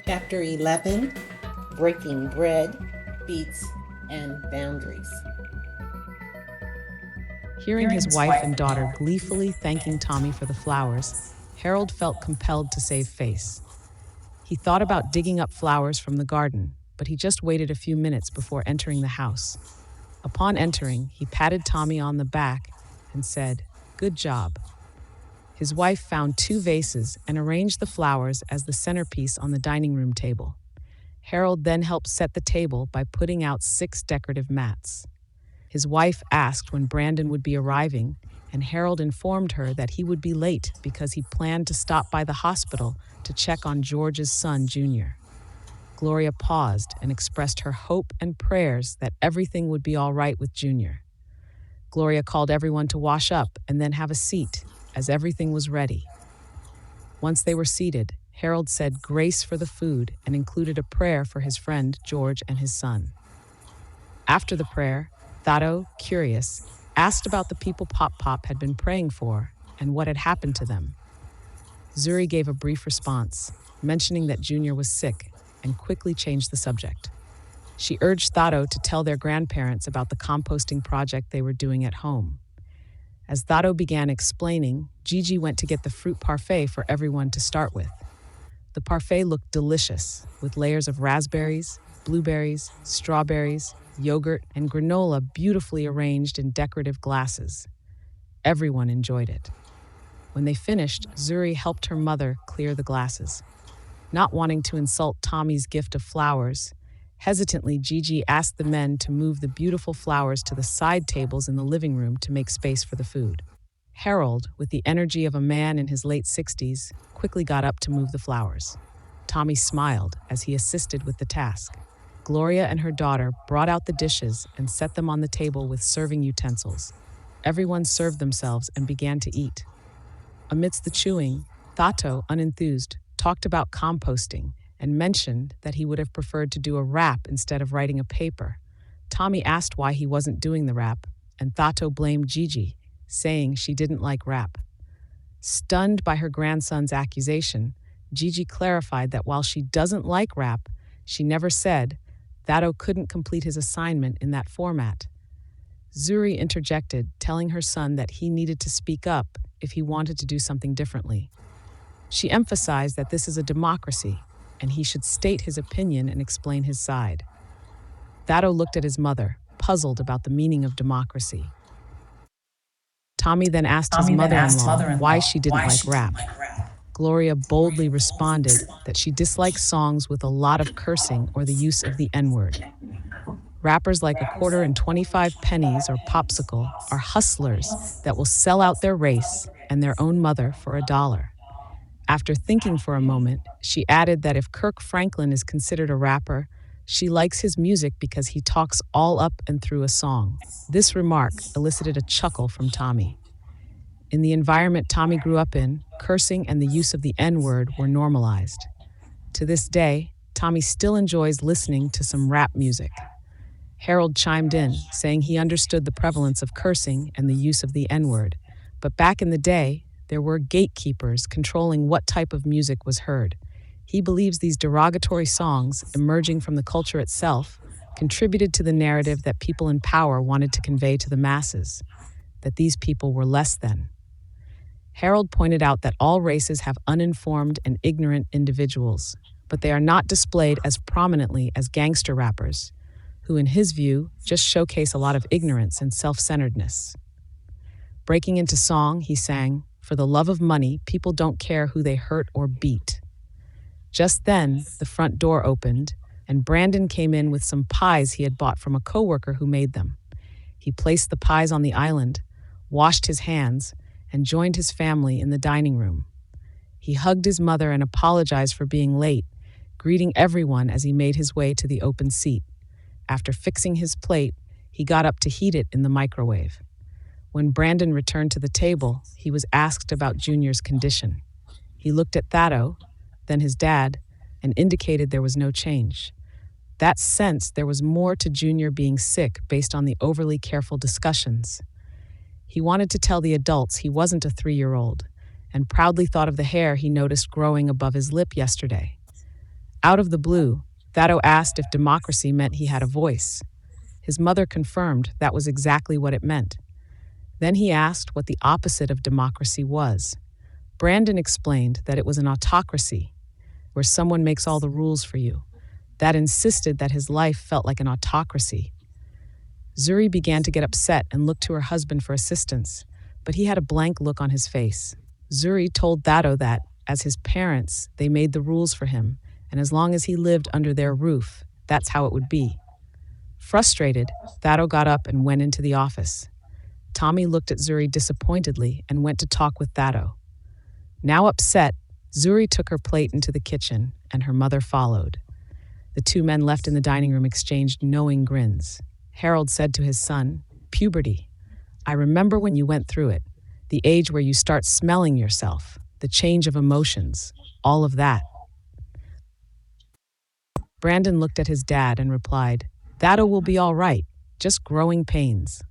Chapter 11, Breaking Bread, Beats, and Boundaries. Hearing his wife and daughter gleefully thanking Tommy for the flowers, Harold felt compelled to save face. He thought about digging up flowers from the garden, but he just waited a few minutes before entering the house. Upon entering, he patted Tommy on the back and said, "Good job." His wife found 2 vases and arranged the flowers as the centerpiece on the dining room table. Harold then helped set the table by putting out 6 decorative mats. His wife asked when Brandon would be arriving, and Harold informed her that he would be late because he planned to stop by the hospital to check on George's son, Junior. Gloria paused and expressed her hope and prayers that everything would be all right with Junior. Gloria called everyone to wash up and then have a seat, as everything was ready. Once they were seated, Harold said grace for the food and included a prayer for his friend George and his son. After the prayer, Thado, curious, asked about the people Pop had been praying for and what had happened to them. Zuri gave a brief response, mentioning that Junior was sick, and quickly changed the subject. She urged Thado to tell their grandparents about the composting project they were doing at home. As Thado began explaining, Gigi went to get the fruit parfait for everyone to start with. The parfait looked delicious, with layers of raspberries, blueberries, strawberries, yogurt, and granola beautifully arranged in decorative glasses. Everyone enjoyed it. When they finished, Zuri helped her mother clear the glasses. Not wanting to insult Tommy's gift of flowers, hesitantly Gigi asked the men to move the beautiful flowers to the side tables in the living room to make space for the food. Harold, with the energy of a man in his late 60s, quickly got up to move the flowers. Tommy smiled as he assisted with the task. Gloria and her daughter brought out the dishes and set them on the table with serving utensils. Everyone served themselves and began to eat. Amidst the chewing, Thato, unenthused, talked about composting and mentioned that he would have preferred to do a rap instead of writing a paper. Tommy asked why he wasn't doing the rap, and Thato blamed Gigi, saying she didn't like rap. Stunned by her grandson's accusation, Gigi clarified that while she doesn't like rap, she never said Thato couldn't complete his assignment in that format. Zuri interjected, telling her son that he needed to speak up if he wanted to do something differently. She emphasized that this is a democracy, and he should state his opinion and explain his side. Thato looked at his mother, puzzled about the meaning of democracy. Tommy then asked his mother-in-law why she didn't like rap. Gloria boldly responded that she dislikes songs with a lot of cursing or the use of the N-word. Rappers like a quarter and 25 pennies or popsicle are hustlers that will sell out their race and their own mother for $1. After thinking for a moment, she added that if Kirk Franklin is considered a rapper, she likes his music because he talks all up and through a song. This remark elicited a chuckle from Tommy. In the environment Tommy grew up in, cursing and the use of the N-word were normalized. To this day, Tommy still enjoys listening to some rap music. Harold chimed in, saying he understood the prevalence of cursing and the use of the N-word, but back in the day, there were gatekeepers controlling what type of music was heard. He believes these derogatory songs, emerging from the culture itself, contributed to the narrative that people in power wanted to convey to the masses, that these people were less than. Harold pointed out that all races have uninformed and ignorant individuals, but they are not displayed as prominently as gangster rappers, who in his view just showcase a lot of ignorance and self-centeredness. Breaking into song, he sang, "For the love of money, people don't care who they hurt or beat." Just then, the front door opened, and Brandon came in with some pies he had bought from a coworker who made them. He placed the pies on the island, washed his hands, and joined his family in the dining room. He hugged his mother and apologized for being late, greeting everyone as he made his way to the open seat. After fixing his plate, he got up to heat it in the microwave. When Brandon returned to the table, he was asked about Junior's condition. He looked at Thato, then his dad, and indicated there was no change. That sensed there was more to Junior being sick based on the overly careful discussions. He wanted to tell the adults he wasn't a 3-year-old, and proudly thought of the hair he noticed growing above his lip yesterday. Out of the blue, Thado asked if democracy meant he had a voice. His mother confirmed that was exactly what it meant. Then he asked what the opposite of democracy was. Brandon explained that it was an autocracy, where someone makes all the rules for you. That insisted that his life felt like an autocracy. Zuri began to get upset and looked to her husband for assistance, but he had a blank look on his face. Zuri told Thado that, as his parents, they made the rules for him, and as long as he lived under their roof, that's how it would be. Frustrated, Thado got up and went into the office. Tommy looked at Zuri disappointedly and went to talk with Thado. Now upset, Zuri took her plate into the kitchen, and her mother followed. The two men left in the dining room exchanged knowing grins. Harold said to his son, "Puberty. I remember when you went through it. The age where you start smelling yourself, the change of emotions, all of that." Brandon looked at his dad and replied, "Thado will be all right, just growing pains."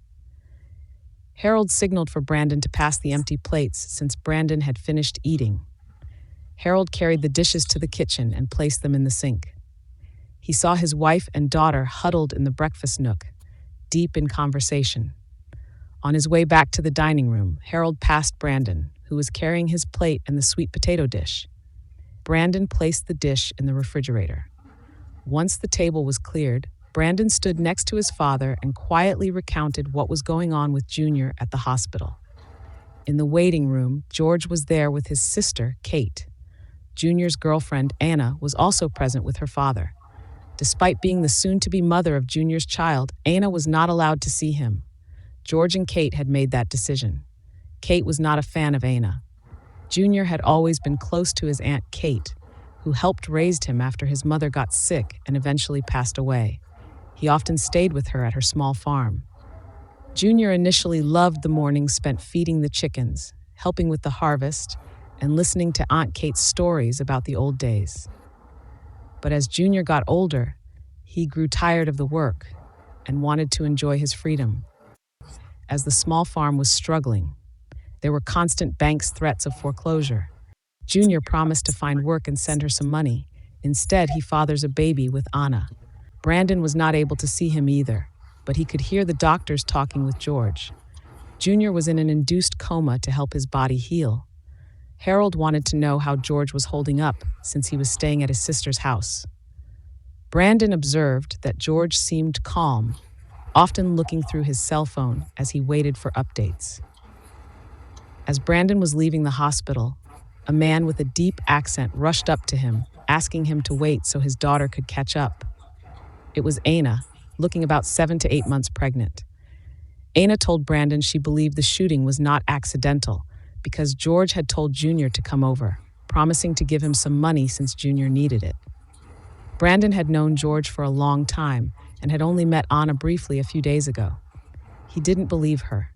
Harold signaled for Brandon to pass the empty plates since Brandon had finished eating. Harold carried the dishes to the kitchen and placed them in the sink. He saw his wife and daughter huddled in the breakfast nook, deep in conversation. On his way back to the dining room, Harold passed Brandon, who was carrying his plate and the sweet potato dish. Brandon placed the dish in the refrigerator. Once the table was cleared, Brandon stood next to his father and quietly recounted what was going on with Junior at the hospital. In the waiting room, George was there with his sister, Kate. Junior's girlfriend, Anna, was also present with her father. Despite being the soon-to-be mother of Junior's child, Anna was not allowed to see him. George and Kate had made that decision. Kate was not a fan of Anna. Junior had always been close to his Aunt Kate, who helped raise him after his mother got sick and eventually passed away. He often stayed with her at her small farm. Junior initially loved the mornings spent feeding the chickens, helping with the harvest, and listening to Aunt Kate's stories about the old days. But as Junior got older, he grew tired of the work and wanted to enjoy his freedom. As the small farm was struggling, there were constant bank's threats of foreclosure. Junior promised to find work and send her some money. Instead, he fathers a baby with Anna. Brandon was not able to see him either, but he could hear the doctors talking with George. Junior was in an induced coma to help his body heal. Harold wanted to know how George was holding up since he was staying at his sister's house. Brandon observed that George seemed calm, often looking through his cell phone as he waited for updates. As Brandon was leaving the hospital, a man with a deep accent rushed up to him, asking him to wait so his daughter could catch up. It was Anna, looking about 7 to 8 months pregnant. Anna told Brandon she believed the shooting was not accidental because George had told Junior to come over, promising to give him some money since Junior needed it. Brandon had known George for a long time and had only met Anna briefly a few days ago. He didn't believe her.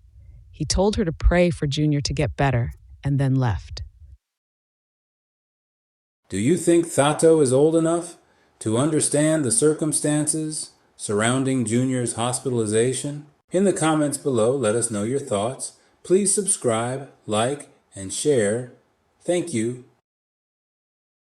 He told her to pray for Junior to get better and then left. Do you think Thato is old enough to understand the circumstances surrounding Junior's hospitalization? In the comments below, let us know your thoughts. Please subscribe, like, and share. Thank you.